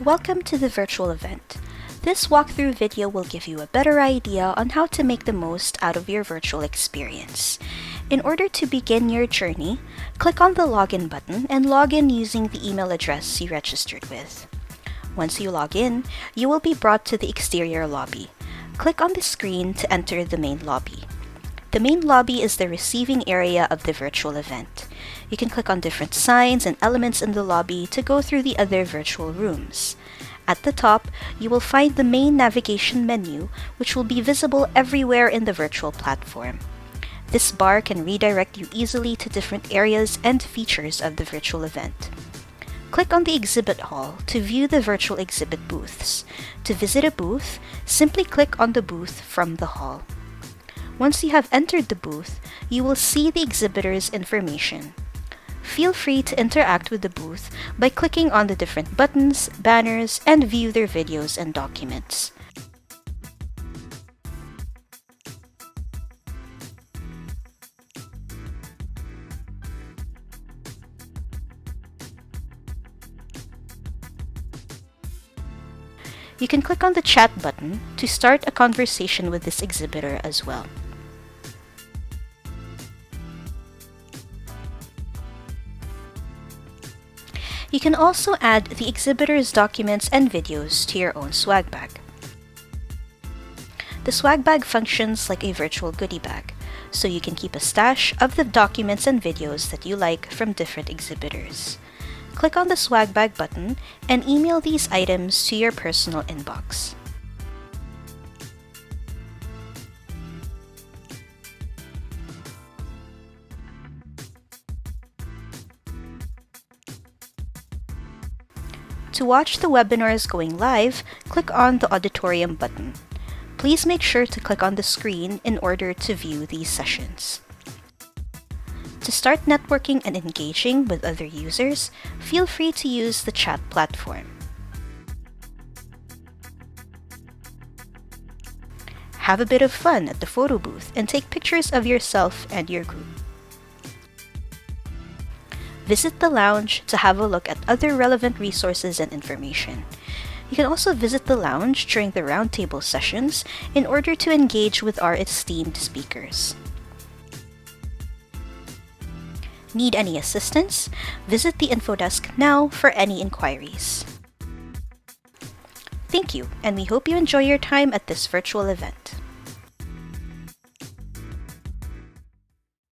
Welcome to the virtual event. This walkthrough video will give you a better idea on how to make the most out of your virtual experience. In order to begin your journey, click on the Login button and log in using the email address you registered with. Once you log in, you will be brought to the exterior lobby. Click on the screen to enter the main lobby. The main lobby is the receiving area of the virtual event. You can click on different signs and elements in the lobby to go through the other virtual rooms. At the top, you will find the main navigation menu, which will be visible everywhere in the virtual platform. This bar can redirect you easily to different areas and features of the virtual event. Click on the exhibit hall to view the virtual exhibit booths. To visit a booth, simply click on the booth from the hall. Once you have entered the booth, you will see the exhibitor's information. Feel free to interact with the booth by clicking on the different buttons, banners, and view their videos and documents. You can click on the chat button to start a conversation with this exhibitor as well. You can also add the exhibitor's documents and videos to your own swag bag. The swag bag functions like a virtual goodie bag, so you can keep a stash of the documents and videos that you like from different exhibitors. Click on the swag bag button and email these items to your personal inbox. To watch the webinars going live, click on the auditorium button. Please make sure to click on the screen in order to view these sessions. To start networking and engaging with other users, feel free to use the chat platform. Have a bit of fun at the photo booth and take pictures of yourself and your group. Visit the lounge to have a look at other relevant resources and information. You can also visit the lounge during the roundtable sessions in order to engage with our esteemed speakers. Need any assistance? Visit the info desk now for any inquiries. Thank you, and we hope you enjoy your time at this virtual event.